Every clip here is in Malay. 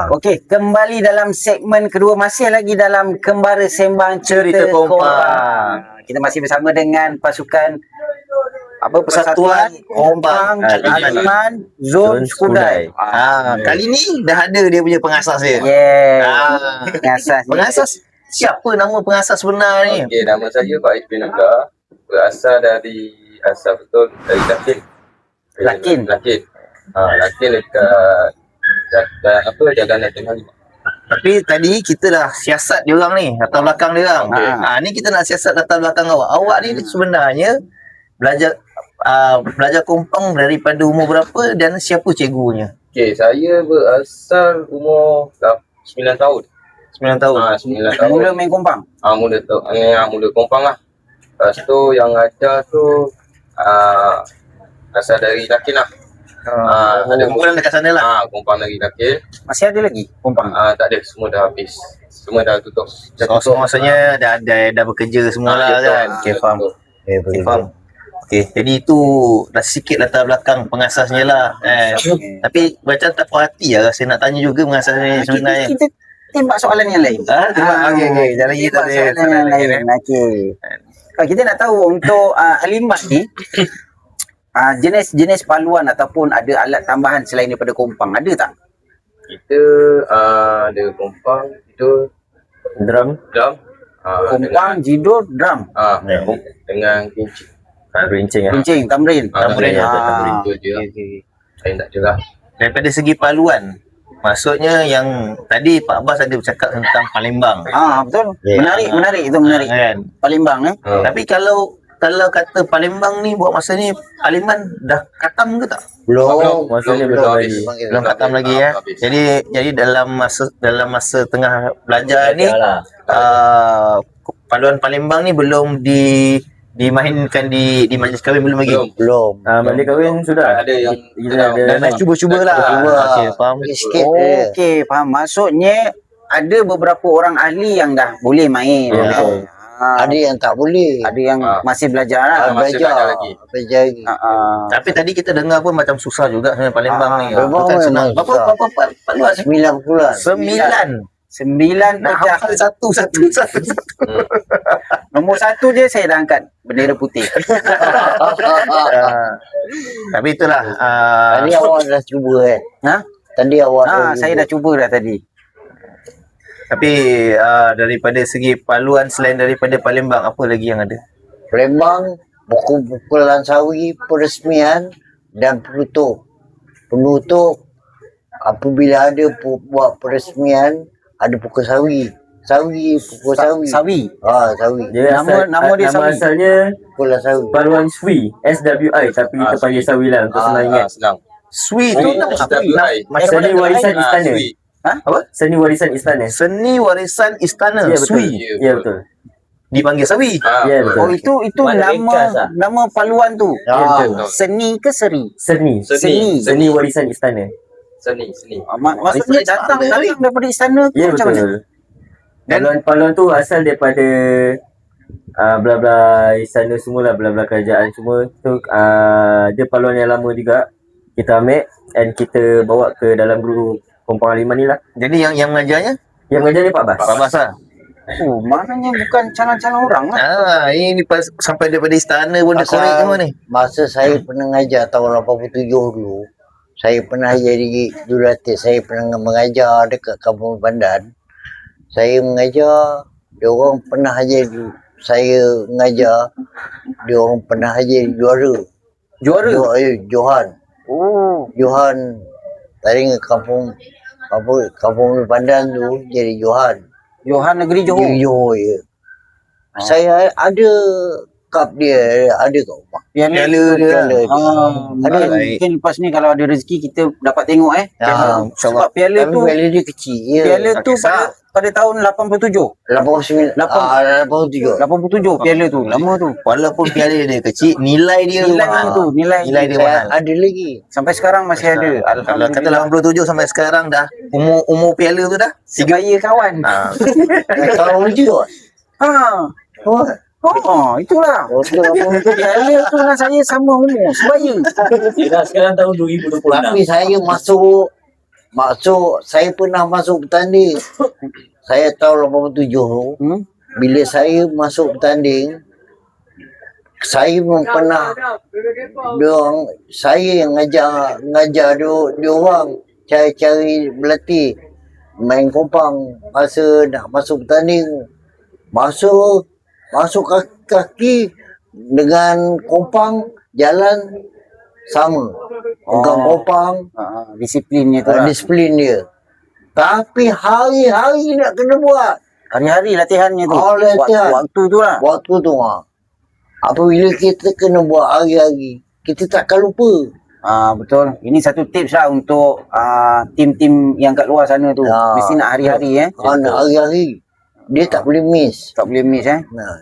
Okey, kembali dalam segmen kedua, masih lagi dalam Kembara Sembang Cerita Kompang. Kita masih bersama dengan pasukan Persatuan Kompang Aliman Zon Skudai. Kali ni dah ada dia punya pengasas dia. Pengasas. Pengasas siapa nama pengasas sebenar ni? Okey, nama saya Pak Izbin Abdullah. Berasal dari asal betul dari Lakin. Lakin dekat Jagaan Tengah 5. Tapi tadi kita dah siasat dia orang ni, latar belakang dia orang. Ni kita nak siasat latar belakang awak. Awak ni sebenarnya belajar kompang daripada umur berapa dan siapa cikgunya? Okey, saya berasal umur 9 tahun. 9 tahun. 9 tahun. Mula main kompang. Mula kompang lah. Lepas tu yang ajar tu asal dari Lakin lah. Ada kumpulan dekat sana lah. Kompang dari Lakin. Masih ada lagi kompang? Tak ada, semua dah habis. Semua dah tutup. So maksudnya dah bekerja semua lah kan. Okay, faham. Faham. Okay, jadi itu dah sikit latar belakang pengasasnya lah. Tapi macam tak puas hati lah rasa nak tanya juga pengasasnya sebenarnya. Kita tembak soalan yang lain. Okey. Jangan lagi tak ada soalan yang lain. Okey. Kita nak tahu untuk Alimat ni jenis paluan ataupun ada alat tambahan selain daripada kompang, ada tak? Kita ada kompang, itu Drum. Kompang, jidur, drum. Dengan kincing. Rincing lah. Kincing, tamrin. Tamrin tu je. Saya tak je lah. Daripada segi paluan, maksudnya yang tadi Pak Abbas ada bercakap tentang Palembang. Betul. Menarik itu menarik. Kan? Palembang Tapi kalau kata Palembang ni buat masa ni Aliman dah katam ke tak? Belum. Maksudnya belum katam lagi ya. Jadi dalam masa tengah belajar ni paluan Palembang ni belum dimainkan di majlis kahwin belum lagi. Belum. Majlis kahwin sudah. Ada yang Dan nak cuba-cubalah. Okey, faham. Okey, faham. Maksudnya ada beberapa orang ahli yang dah boleh main. Ada yang tak boleh. Ada yang masih belajar lah. masih belajar lagi. Tapi tadi kita dengar pun macam susah juga sebenarnya Palembang ni. Palembang Bukan senang. memang Berapa paluan? 9 bulan. 9 Nak pecah. hafal satu. Nombor 1 je saya dah angkat bendera putih. Tapi itulah. Tadi awak dah cuba kan? Tadi awak Saya dah cuba dah tadi. Tapi daripada segi paluan selain daripada Palembang, apa lagi yang ada? Palembang, pukulan sawi, peresmian dan penutup. Penutup apabila ada buat peresmian, ada pukul sawi. Pukul sawi. Sawi. Sawi. Nama dia sawi. Asalnya Pukulan sawi. paluan SWI, SWI, tapi kita panggil sawi lah untuk senang ingat. Senang. Swi tu Seni warisan istana. apa? Seni warisan istana. Seni warisan istana. Ya betul. Swi. Ya betul. Dipanggil sawi. Ya betul. Itu Mana ringkas lah. nama paluan tu. betul. Seni ke seri? Seni. Seni. Seni warisan istana. Seni. Maksudnya datang daripada istana ke Ya macam mana? betul. Paluan tu asal daripada bla bla istana semua lah, bla bla kerajaan semua tu, dia paluan yang lama juga kita ambil dan kita bawa ke dalam grup Kompang Aliman ni lah. Jadi yang mengajarnya Yang mengajar ni Pak Bas. Pak Bas lah. Maknanya bukan calon-calon orang lah. Ini sampai daripada istana pun dia korek semua ni. Masa saya pernah ngajar tahun 87 dulu, saya pernah jadi jurulatih, saya pernah mengajar dekat Kampung Pandan. Saya mengajar, dia orang pernah jadi, saya mengajar, dia orang pernah jadi juara. Johan. Johan tadi Kampung Pandan tu jadi Johan. Johan Negeri Johor. Johor ya. Saya ada cup dia, ada kat rumah. Piala dia. Ada mungkin lepas ni kalau ada rezeki kita dapat tengok sebab piala tu dia kecil ya. Piala tu pada tahun 87. 87 piala tu. Lama tu. Walaupun piala dia kecil, nilai dia mahal. Nilai dia mahal. Ada lagi. Sampai sekarang masih ada. Kalau kata 87 sampai sekarang dah umur piala tu dah Segaya kawan. Kawan juga. Oh, itulah. Piala tu dengan saya sama umur, sebaya. Sekarang tahun 2026. Tapi saya saya pernah masuk bertanding. Saya tahun 87 tu. Bila saya masuk bertanding, saya pun pernah saya yang ngajar dia orang cari berlatih main kompang masa nak masuk bertanding. Masuk kaki dengan kompang jalan sama. Pegang kompang, Disiplinnya tu lah. disiplin dia. Tapi hari-hari nak kena buat. Hari-hari latihannya tu. Oh, latihan. Waktu tu lah. Waktu tu apabila kita kena buat hari-hari, kita takkan lupa. Betul. Ini satu tips lah untuk tim-tim yang kat luar sana tu. Mesti nak hari-hari Nak hari-hari. Dia tak boleh miss. Tak boleh miss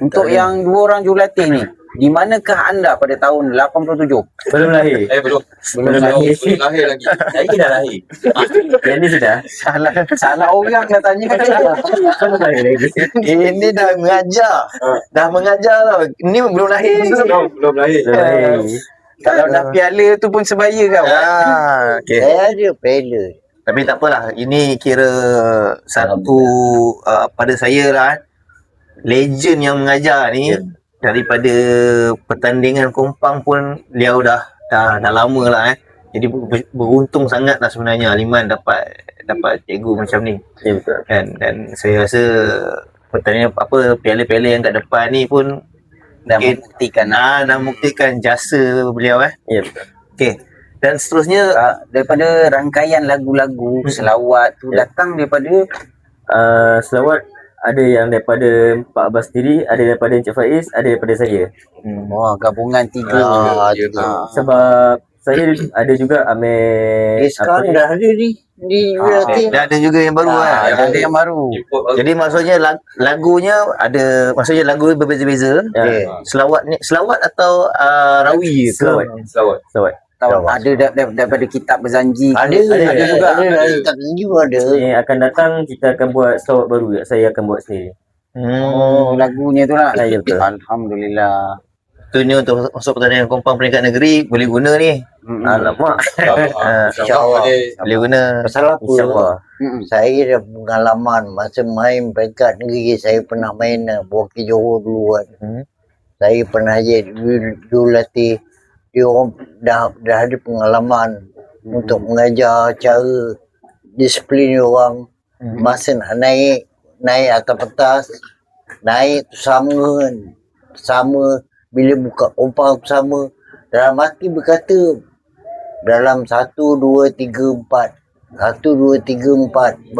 Untuk tak yang dua orang jurulatih ni, di manakah anda pada tahun 87? Belum lahir. Belum lahir. lahir lagi. Saya dah lahir. Yang ni sudah. Salah orang dah tanya kan saya. Belum lahir lagi. Ini dah mengajar. Dah mengajar tau. Ni belum lahir. Belum lahir. Kalau dah piala tu pun sebaya kau. Okay. Saya ada piala. Tapi tak apalah. Ini kira satu pada saya lah. Legend yang mengajar ni. Daripada pertandingan kompang pun dia dah lama lah Jadi beruntung sangat lah sebenarnya Aliman dapat cikgu macam ni. Ya, betul. Dan saya rasa pertandingan piala-piala yang kat depan ni pun Dah membuktikan jasa beliau Ya, betul. Okey. Dan seterusnya daripada rangkaian lagu-lagu selawat tu datang daripada Selawat ada yang daripada Pak Abbas sendiri, ada daripada Encik Faiz, ada daripada saya. Gabungan tiga. Sebab saya ada juga Amir. Sekarang dah ada ni. Di berlatih. dah ada juga yang baru Ada yang baru. Jadi maksudnya lagunya ada, maksudnya lagu berbeza-beza. Selawat atau rawi ke? Selawat. Ada daripada kitab berzanji. Ada juga. Tak juga ada. Akan datang kita akan buat selawat baru. Saya akan buat sendiri. Lagunya tu lah. Ya, betul. Alhamdulillah. Tentunya untuk masuk pertandingan kompang peringkat negeri boleh guna ni. Alamak. InsyaAllah. Boleh guna. Pasal apa? InsyaAllah. Saya dah pengalaman masa main peringkat negeri. Saya pernah main Bukit Johor dulu kan. Saya pernah jadi jurulatih. Dia orang dah ada pengalaman untuk mengajar cara disiplin dia orang. Masa nak naik atas petas, naik tu sama bila buka kompang sama. Dalam hati berkata dalam 1, 2, 3, 4. 1, 2, 3, 4.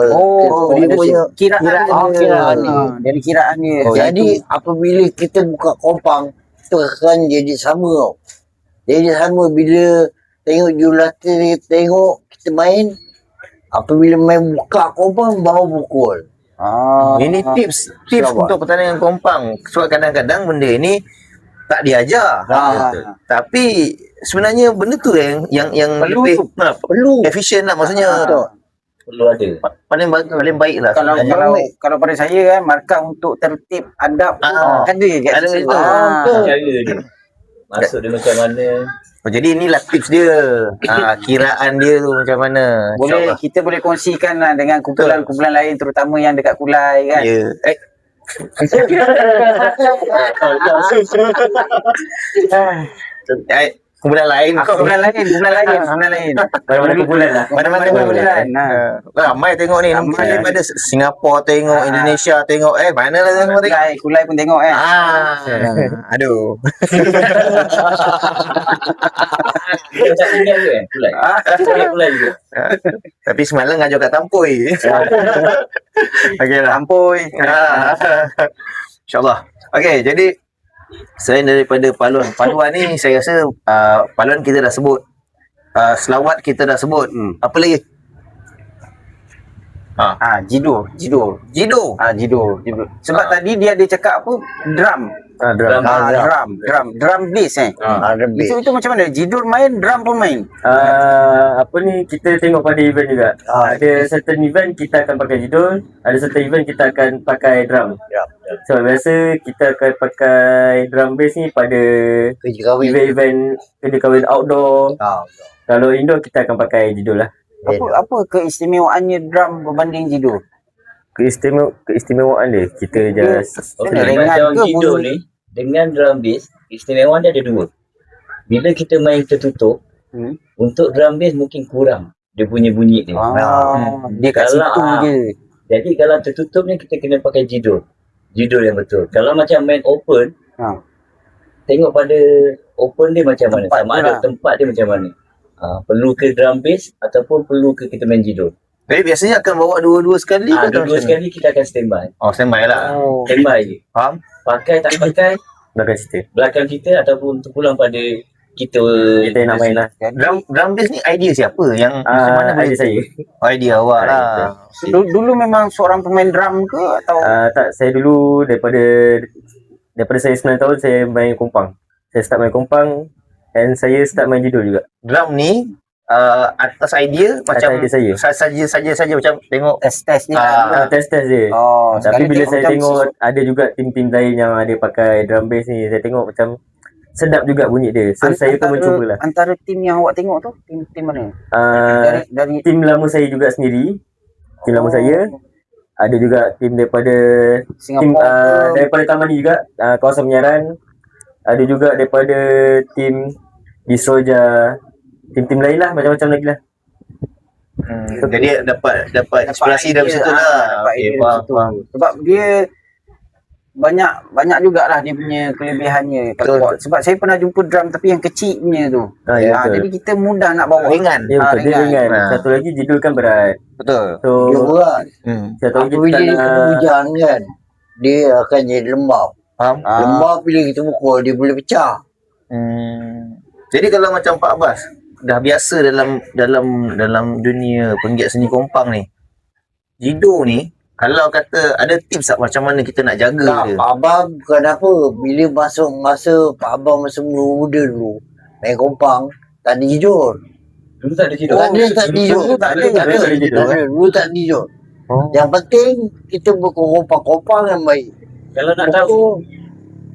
Dia punya kiraan ni. Dari kiraan dia. Jadi apabila kita buka kompang, itu akan jadi sama tau. Jadi sama bila tengok jurulatih, tengok kita main, apabila main buka kompang baru pukul. Ini tips untuk pertandingan kompang. Sebab kadang-kadang benda ni tak diajar. Tapi sebenarnya benda tu yang lebih Perlu. efisien lah maksudnya. Perlu ada. Paling baik lah. Kalau pada saya markah untuk tertib adab ada je kat Ada situ. itu. Cara dia. Masuk dia macam mana. Jadi inilah tips dia. Kiraan dia tu macam mana. Kita boleh kongsikan lah dengan kumpulan-kumpulan lain, terutama yang dekat Kulai kan. Ya. Kumpulan lain. Kumpulan lain. Mana-mana kumpulan lah. Mana-mana kumpulan. Ramai tengok ni. Ramai daripada Singapura tengok, Indonesia tengok. Mana lah tengok. Kulai pun tengok Aduh. Macam tinggal ke Kulai? Kulai juga. Tapi semalam ngajar kat Tampoi. Okey lah. Tampoi. InsyaAllah. Okey, jadi selain daripada paluan ni saya rasa paluan kita dah sebut, selawat kita dah sebut. Apa lagi? Jidur. Jido. Jidur. Sebab tadi dia ada cakap apa? Drum. Drum. Drum bass Ada bass. Itu macam mana? Jidur main, drum pun main. Apa ni, kita tengok pada event juga. Ada certain event kita akan pakai jidul, ada certain event kita akan pakai drum. So biasa kita akan pakai drum bass ni pada Kerja kahwin. event kerja kahwin outdoor. Kalau indoor kita akan pakai jidul lah. Apa keistimewaannya drum berbanding jidur? Keistimewaan dia kita just Okey, Ringan macam ke Jido bunyi? ni dengan drum bass, istimewaan dia ada dua. Bila kita main tertutup, untuk drum bass mungkin kurang dia punya bunyi dia. Dia kat Kalau, situ je. Jadi kalau tertutup ni kita kena pakai Jido yang betul. Kalau macam main open, tengok pada open dia macam mana, Tempat sama dia ada lah. tempat dia macam mana. Perlu ke drum bass ataupun perlu ke kita main Jido. Tapi biasanya akan bawa dua-dua sekali ke Dua-dua macam mana? sekali kita akan standby. Standby lah. Standby je. Faham? Pakai tak pakai belakang cerita. belakang kita ataupun terpulang pada kita Kita nak main lah. Drum bass ni idea siapa? Yang macam mana boleh Idea saya. Idea awak lah. Dulu memang seorang pemain drum ke atau Tak, saya dulu daripada saya 9 tahun saya main kompang. Saya start main kompang dan saya start main jidul juga. Drum ni atas idea macam idea saya. saja macam tengok test je Test je. Oh, Tapi sekali bila tengok saya macam tengok ada juga tim-tim lain yang ada pakai drum bass ni, saya tengok macam sedap juga bunyi dia. So saya pun mencubalah. Antara tim yang awak tengok tu, tim mana? Dari Tim lama saya juga sendiri. Tim lama saya. Ada juga tim daripada tim Singapura. daripada Taman ni juga, kawasan penyiaran. Ada juga daripada tim di Soja. Tim-tim lain lah, macam-macam lagi lah. jadi dapat inspirasi dari situ lah. Okey, faham. Sebab dia banyak jugalah dia punya kelebihannya. Betul. Sebab saya pernah jumpa drum tapi yang kecil punya tu. Ya, betul. Jadi kita mudah nak bawa. Ringan. Ya betul, dia ringan. ringan. Satu lagi jidul kan berat. Betul. So Dia berat. satu lagi Apabila kita dia kena hujan kan, dia akan jadi lembab. Faham? Lembab bila kita pukul, dia boleh pecah. Jadi kalau macam Pak Abbas dah biasa dalam dunia penggiat seni kompang ni. Jido ni kalau kata ada tips tak macam mana kita nak jaga Tak, dia? Pak Abang bukan apa. Bila masuk masa Pak Abang masa muda dulu, main kompang, tak ada jidul. dulu tak ada Jido. Tak ada jidul. Tak ada. Dulu tak ada jidul. Yang penting, kita berkompang-kompang yang baik. Kalau nak tahu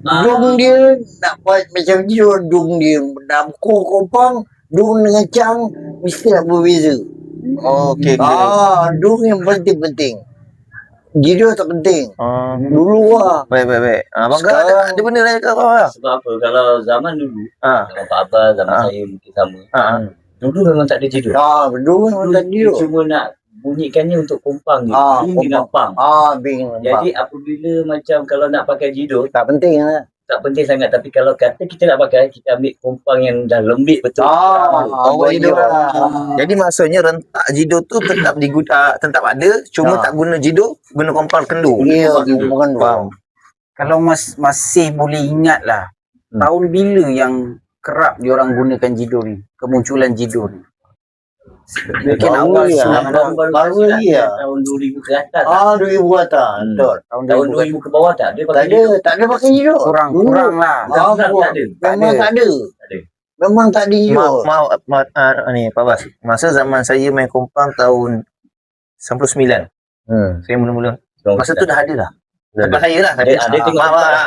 Dung dia nak buat macam jidul. Dung dia nak pukul kompang, dung dengan cang, mesti nak berbeza. Okey. Dung yang penting-penting. Jidul tak penting. Dulu lah. Baik. Abang kau Sekarang- ada benda lain kat kau lah. sebab apa? Kalau zaman dulu, zaman Pak Abbas, zaman saya mungkin sama. Dulu memang tak ada Jido. Dung memang tak ada Dia jidul. cuma nak bunyikannya untuk kompang je. Bing dengan pang. Bing. Jadi apabila macam kalau nak pakai Jido, tak penting lah. tak penting sangat. Tapi kalau kata kita nak pakai, kita ambil kompang yang dah lembik betul. Bawa jido. Jadi maksudnya rentak jido tu tetap tetap ada, cuma tak guna jido, guna kompang kendu. Ya, bukan Faham. Kalau masih boleh ingat lah, tahun bila yang kerap diorang gunakan jido ni, kemunculan jido ni? Mungkin awal baru lagi ya. Tahun 2000 ke atas. 2000 atas. Betul. Tahun 2000 ke bawah tak? Dia Tak pakai ada, tak ada pakai jidul. kurang lah. Tak ada. Memang tak ada. ada. Memang tak ada jidul. Ni Pak Bas. Masa zaman saya main kompang tahun 99. Saya mula-mula. Masa tu dah ada dah. Tempat saya lah. Ada tengok tempat lah.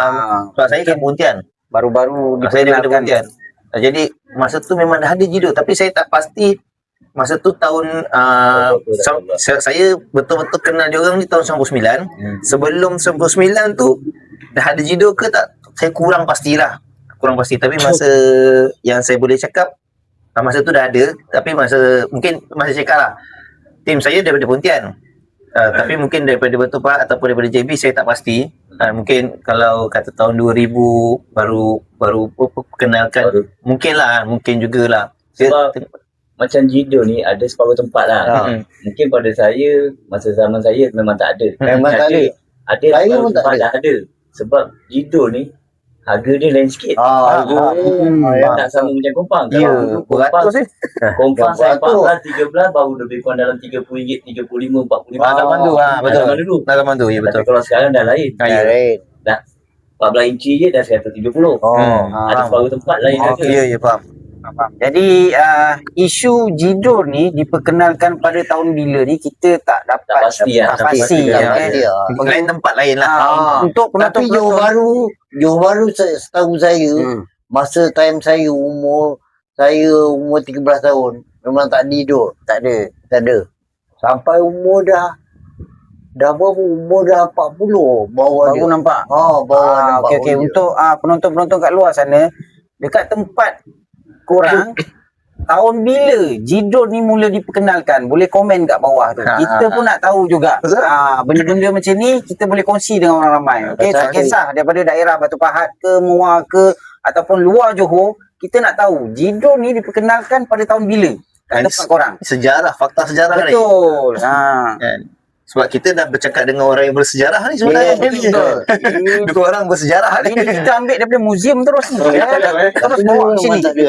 Sebab saya kan Pontian. Baru-baru Saya daripada diperkenalkan. Pontian. Jadi masa tu memang dah ada jido, tapi saya tak pasti masa tu tahun saya betul-betul kenal dia orang ni tahun 99. Sebelum 99 tu dah ada jido ke tak, saya kurang pasti. Tapi masa yang saya boleh cakap, masa tu dah ada. Tapi mungkin masa cakap lah, tim saya daripada Pontian. Tapi mungkin daripada Betupak ataupun daripada JB saya tak pasti. Mungkin kalau kata tahun 2000 baru perkenalkan, mungkin jugalah. Sebab macam Jido ni ada separuh tempat lah. Mungkin pada saya, masa zaman saya memang tak ada. Memang tak ada. Ada Saya separuh pun tak tempat ada. dah ada. Sebab Jido ni harga dia lain sikit. Tak sama macam kompang. Ya, Kalau kompang, beratus kompang saya Beratus. 14, 13 baru lebih kurang dalam RM30, 35, 45. zaman tu betul. Zaman dulu. Zaman tu, ya Tapi betul. kalau sekarang dah lain. Ya. Lain. 14 inci je dah 130. Ada separuh tempat lain harga. Ya, faham. Jadi isu jidor ni diperkenalkan pada tahun bila ni kita tak dapat Tak pasti lah. tak pasti Ya. kan. Lain tempat lain lah. Untuk Tapi Johor Bahru setahu saya, masa time saya umur 13 tahun, memang tak ada tidur. Tak ada. Sampai umur dah berapa? Umur dah 40 bawah baru dia. nampak. Bawah nampak. Okey. dia. Untuk penonton-penonton kat luar sana, dekat tempat korang tahun bila jidor ni mula diperkenalkan, boleh komen kat bawah tu. Kita pun nak tahu juga. Benda-benda macam ni kita boleh kongsi dengan orang ramai. Okey, tak kisah daripada daerah Batu Pahat ke, Muar ke ataupun luar Johor, kita nak tahu jidor ni diperkenalkan pada tahun bila kat tempat korang. Sejarah, fakta sejarah ni. Betul. Kan? Sebab kita dah bercakap dengan orang yang bersejarah ni sebenarnya. Betul. Dua orang bersejarah ni. Ini kita ambil daripada museum terus ni. Terus bawa Memang sini. tak ada.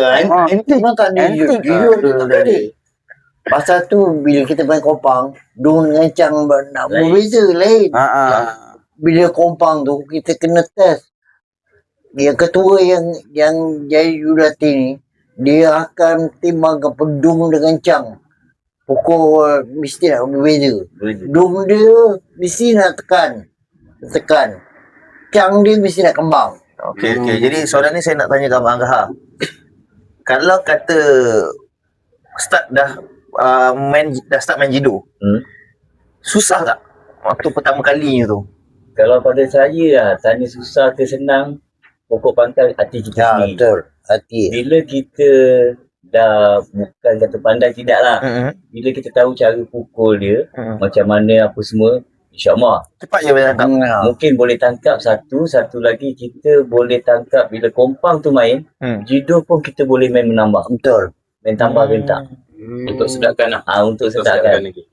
Antik memang tak ada. Antik. Jujur dia tak ada. Pasal tu bila kita main kompang, dung dengan cang nak berbeza lain. Bila kompang tu kita kena test. Yang ketua yang jadi jurati ni, dia akan timbangkan pedung dengan cang. Pukul mesti nak berbeza. Dung dia mesti nak tekan. Cang dia mesti nak kembang. Okey. Jadi soalan ni saya nak tanya ke Abang Anggaha. Kalau kata start dah start main judo. Susah tak waktu pertama kalinya tu? Kalau pada saya lah, tanya susah ke senang, pokok pangkal hati kita sendiri. Betul. Hati. Bila kita dah bukan kata pandai tidak lah. Bila kita tahu cara pukul dia, macam mana apa semua, insyaAllah. Cepat je boleh tangkap. Mungkin boleh tangkap satu lagi kita boleh tangkap bila kompang tu main, judo pun kita boleh main menambah. Betul. Main tambah bentak. Untuk sedapkan lah. Untuk sedapkan. lagi.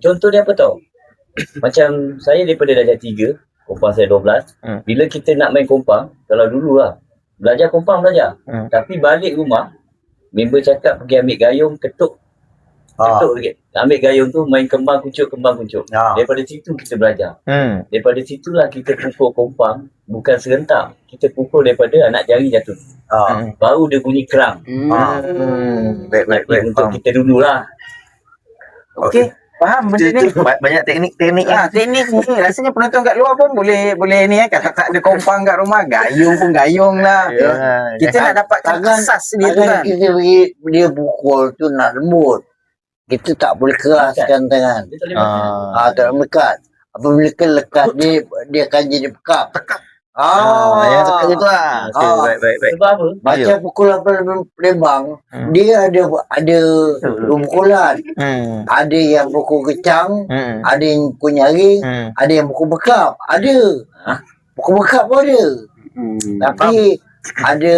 Contoh dia apa tau? Macam saya daripada darjah 3, kompang saya 12. Bila kita nak main kompang, kalau dulu lah, belajar kompang belajar. Tapi balik rumah, member cakap pergi ambil gayung, ketuk sikit. Ambil gayung tu, main kembang kuncuk. Daripada situ kita belajar. Daripada situlah kita pukul kompang, bukan serentak. Kita pukul daripada anak jari jatuh. Baru dia bunyi kerang. Baik. Untuk kita dululah. Okey. Faham benda ni? Banyak teknik-teknik lah. Teknik ni rasanya penonton kat luar pun boleh ni kalau tak ada kompang kat rumah, gayung pun gayung lah. Kita nak dapat asas dia tu kan. Kita bagi dia pukul tu nak lembut. Kita tak boleh keraskan tangan. Dia tak boleh Tak boleh lekat. Apabila lekat dia akan jadi pekat. Yang suka itu lah. Baik. Sebab apa? Macam pukul 8 Palembang, dia ada dua pukulan. Ada yang pukul kecang, ada yang pukul nyaring, ada yang pukul bekap. Ada. Pukul bekap pun ada. Tapi ada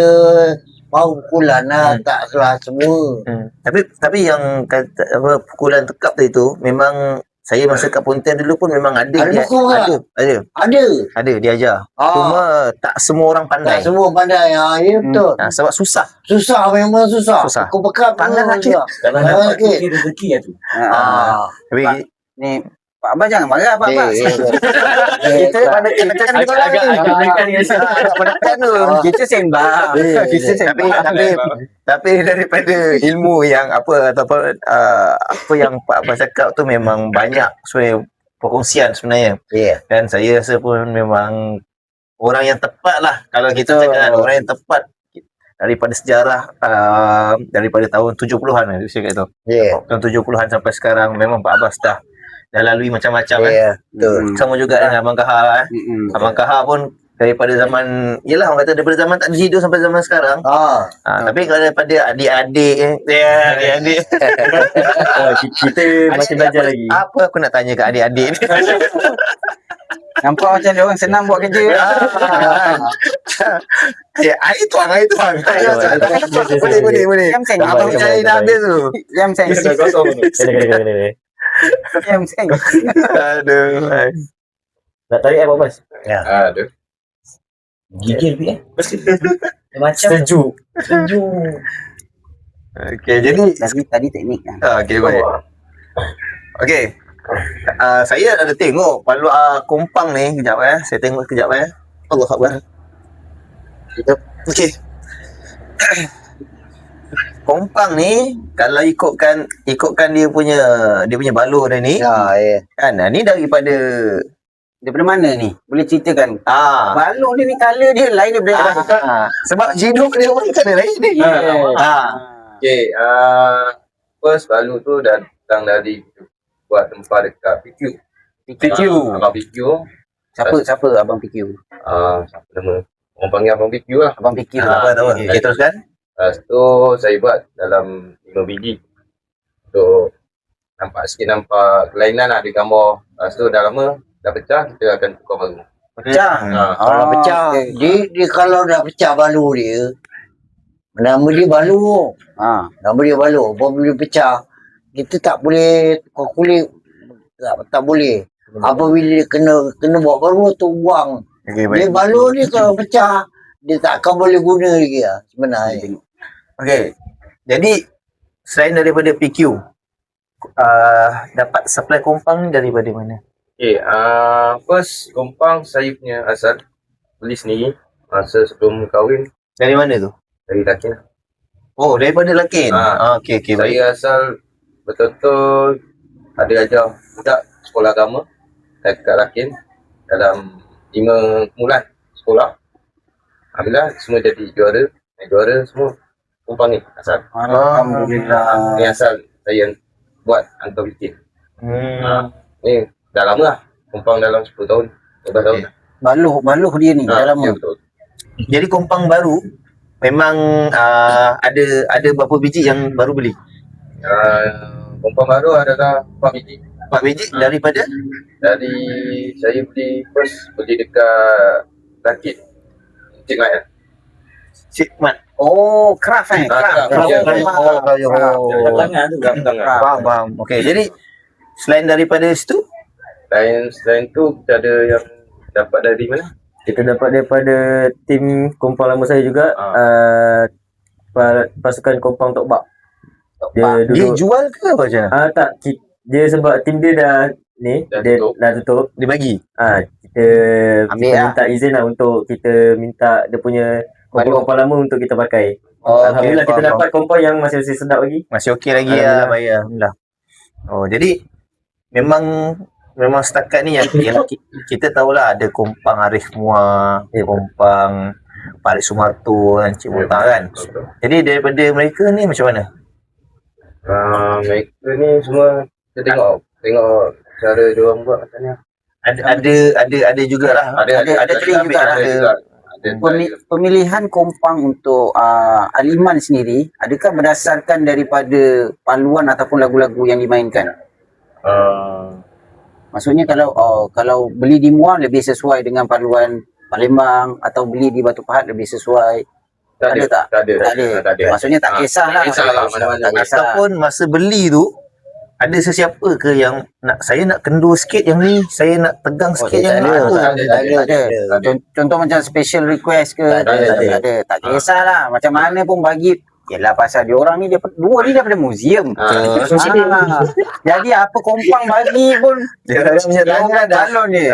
pukulan lah, tak salah semua. Tapi yang kata apa pukulan tekap tadi tu memang saya masa kat Pontian dulu pun memang ada Ada pukul tak? Ada dia ajar. Cuma tak semua orang pandai. Tak semua pandai. Ya betul. Sebab susah. Susah, memang susah. Pukul bekap Tangan memang sakit. susah. Kalau dapat tu dia rezeki lah tu. Tapi Ni Pak Abang jangan marah Pak Abang. Kita pada kita sembang. Tapi daripada ilmu yang apa ataupun apa yang Pak Abang cakap tu memang banyak sebenarnya perkongsian sebenarnya. Dan saya rasa pun memang orang yang tepat lah kalau kita cakap orang yang tepat daripada sejarah daripada tahun 70-an saya kata tu. Tahun 70-an sampai sekarang memang Pak Abbas dah lalui macam-macam betul. Sama juga dengan Abang Kahar Abang Kahar pun daripada zaman yelah orang kata daripada zaman tak ada judo sampai zaman sekarang. Tapi kalau daripada adik-adik adik-adik Kita masih belajar lagi. apa aku nak tanya kat adik-adik ni. Nampak macam dia orang senang buat kerja. Air tuang. Boleh. Jam seng. Abang cari dah habis tu. Jam seng. Kena. Jam seng. Aduh. Nak tarik apa, Mas? Ada. Gigil pi macam Sejuk. sejuk. Okey, jadi Tadi teknik kan. okey baik. Okey. Saya ada tengok kompang ni kejap Saya tengok kejap Allah Akbar. Okey. Kompang ni kalau ikutkan dia punya balur dia ni Ya, ya. kan ni daripada Daripada mana ni? Boleh ceritakan? ah Balong dia ni colour dia lain daripada sebab jiduk dia pun kan lain ni. Okay, first balu tu datang dari buat tempat dekat PQ. PQ. Abang PQ. Siapa Abang PQ? Siapa nama? Orang panggil Abang PQ lah. Abang PQ. Apa tahu. Okey, teruskan. Lepas tu saya buat dalam 5 biji. Untuk nampak kelainan lah di gambar. Lepas tu dah lama, dah pecah, kita akan tukar baru. Pecah. Kalau pecah, dia kalau dah pecah balu dia, nama dia balu. Nama dia balu. Apabila pecah, kita tak boleh tukar kulit. Tak boleh. Apabila dia kena buat baru tu buang. Okey, Dia baik. balu ni kalau pecah, dia takkan boleh guna lagi lah sebenarnya. Okey. Jadi selain daripada PQ, dapat supply kompang ni daripada mana? Okay, first kompang saya punya asal beli sendiri masa sebelum kahwin Dari mana tu? dari Lakin. Oh, daripada Lakin. Okey, baik. Saya asal betul-betul ada ajar budak sekolah agama dekat Lakin dalam 5 bulan sekolah. Alhamdulillah semua jadi juara semua kompang ni asal. Alhamdulillah. Ni asal saya buat hantar bikin. Ni dah lama lah. Kompang dalam 10 tahun, 12 tahun. Baluh dia ni dah lama. Ya, betul. Jadi kompang baru memang ada berapa biji yang baru beli? Kompang baru adalah 4 biji. 4 biji daripada Dari saya beli dekat Rakit. Cik Mat. Cik Mat. Oh, craft Craft. Craft. Kat tangan tu. Faham. Okey, jadi selain daripada situ, Selain tu kita ada yang dapat dari mana? Kita dapat daripada tim kompang lama saya juga. Pasukan kompang Tok Bak. Dia dia duduk jual ke apa macam mana? tak dia sebab tim dia dah Dah dia tutup. dah tutup. Dia bagi. Kita Ambil lah. minta izin lah untuk kita minta dia punya kompang lama untuk kita pakai. Oh, Alhamdulillah okey, kita faham. dapat kompang yang masih sedap lagi. Masih okey lagi lah, baik alhamdulillah. Oh, jadi memang setakat ni yang kita tahulah ada kompang Arif Muar, kompang Pak Sumarto kan, Cik Mutar kan. Jadi daripada mereka ni macam mana? Mereka ni semua kita tengok cara dia orang buat macam ni. Ada jugalah. Ada juga lah. Pemilihan kompang untuk Aliman sendiri, adakah berdasarkan daripada paluan ataupun lagu-lagu yang dimainkan? Maksudnya kalau beli di Muar lebih sesuai dengan paluan Palembang atau beli di Batu Pahat lebih sesuai? Tak ada. Tak ada. Maksudnya tak kisahlah. Tak kisahlah mana-mana. Tak kisah. Ataupun masa beli tu ada sesiapa ke yang saya nak kendur sikit yang ni, saya nak tegang sikit yang ni? Tak ada. Contoh macam special request ke? Tak ada. Tak kisahlah. Macam mana pun bagi. Yelah pasal dia orang ni dua ni daripada museum. Jadi apa kompang bagi pun Dia punya tangan dah. balon dia.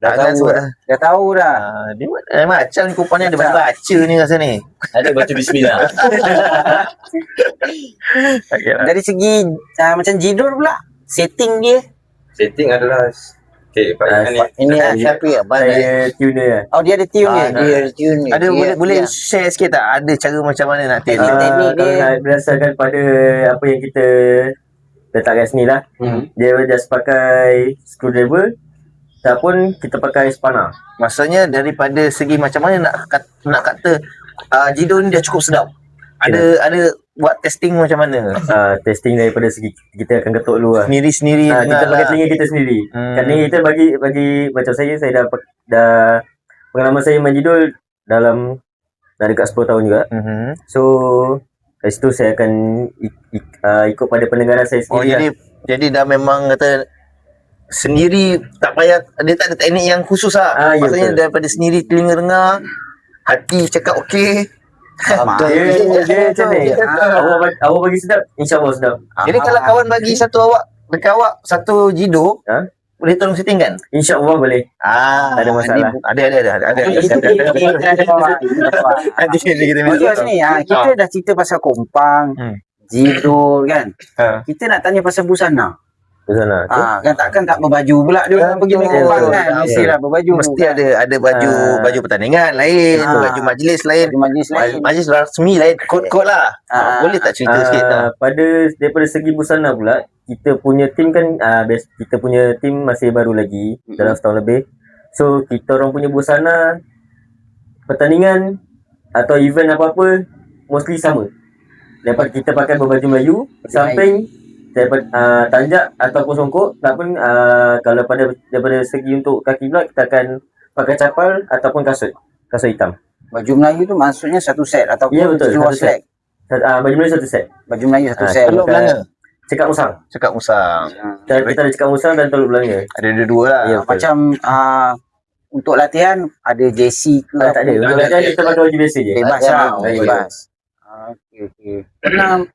Dah tahu dah. Dia macam ni kupang ni ada baca ni rasa ni. Ada baca bismillah. Okay, Dari segi macam Jidor pula, setting dia. Setting adalah Pak Iman ni. Ini siapa abang? Saya tuner lah. Oh dia ada tune dia. Dia ada tune ni. ada Dia- boleh dia- share sikit tak? Ada cara macam mana nak teknik? Teknik Kalau dia. nak berdasarkan pada apa yang kita letak kat sini lah. Dia just pakai screwdriver ataupun kita pakai spanner. Maksudnya daripada segi macam mana nak kata Jido ni dah cukup sedap. Ada buat testing macam mana? Testing daripada segi kita akan ketuk dulu lah. Sendiri-sendiri Kita pakai telinga kita sendiri. Kerana kita bagi macam saya dah pengalaman saya main jidul dah dekat 10 tahun juga. So dari situ saya akan ikut pada pendengaran saya Oh, sendiri. jadi dah memang kata sendiri, tak payah, dia tak ada teknik yang khusus lah. Ya, Maksudnya betul. daripada sendiri telinga dengar, hati cakap okey. Dia macam ni. Awak bagi sedap, insya-Allah sedap. Jadi kalau kawan bagi satu awak, dekat awak satu jido, Ha? boleh tolong settingkan? Insya-Allah boleh. Ah, Tak ada masalah. Ada. Okey sini kita dah cerita pasal kompang, jidul kan. Kita nak tanya pasal busana. Busana. Kan takkan tak berbaju pula dia orang pergi main kompang kan. Mestilah berbaju. Mesti ada baju pertandingan lain, baju majlis lain, Baju majlis lain. majlis rasmi lain, kod-kod lah. Boleh tak cerita sikit tak? Daripada segi busana pula, kita punya tim kan kita punya tim masih baru lagi dalam setahun lebih. So kita orang punya busana pertandingan atau event apa-apa mostly sama. Daripada kita pakai berbaju Melayu, samping daripada tanjak ataupun songkok, ataupun kalau daripada segi untuk kaki pula kita akan pakai capal ataupun kasut hitam. Baju Melayu tu maksudnya satu set ataupun Ya, betul, seluar satu set. selek. Baju Melayu satu set. Baju Melayu satu set. Teluk Belanga. Cekak musang. Cakap musang. Kita ada cekak musang dan teluk belanga. Ada dua lah. Ya, betul. Macam untuk latihan ada jersey ke Tak ada. Untuk latihan kita pakai baju biasa je. Bebas lah. Bebas. Okey.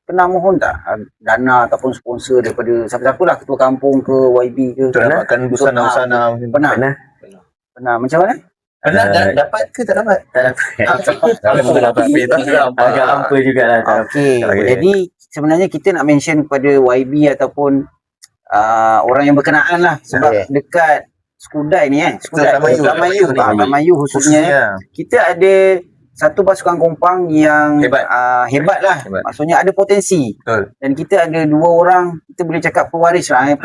Pernah mohon tak dana ataupun sponsor daripada siapa-siapa lah, ketua kampung ke YB ke? Untuk dapatkan busana-busana. Pernah. Macam mana? Pernah dapat ke tak dapat? Tak dapat. Tak dapat. Agak hampa jugalah. Tak dapat. Okey. Jadi sebenarnya kita nak mention kepada YB ataupun orang yang berkenaan lah, sebab dekat Skudai ni Tamayu khususnya kita ada satu pasukan kompang yang hebat lah. Maksudnya ada potensi. Betul. Dan kita ada dua orang, kita boleh cakap pewaris lah,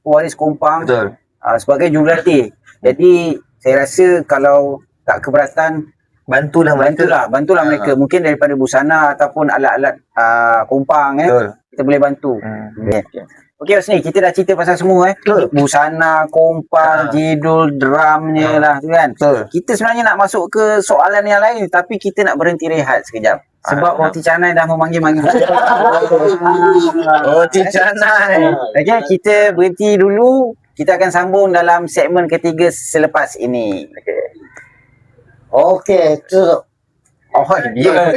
pewaris kompang. Betul. Sebagai jurulatih. Jadi saya rasa kalau tak keberatan, Bantulah mereka. Mungkin daripada busana ataupun alat-alat kompang Betul. kita boleh bantu. Okey Husni, kita dah cerita pasal semua busana, kompang, jidul, drumnya lah tu kan. Betul. Kita sebenarnya nak masuk ke soalan yang lain, tapi kita nak berhenti rehat sekejap. Sebab roti canai dah memanggil-manggil. Roti canai. Okey, kita berhenti dulu. Kita akan sambung dalam segmen ketiga selepas ini. Okey, tu. Oh, dia.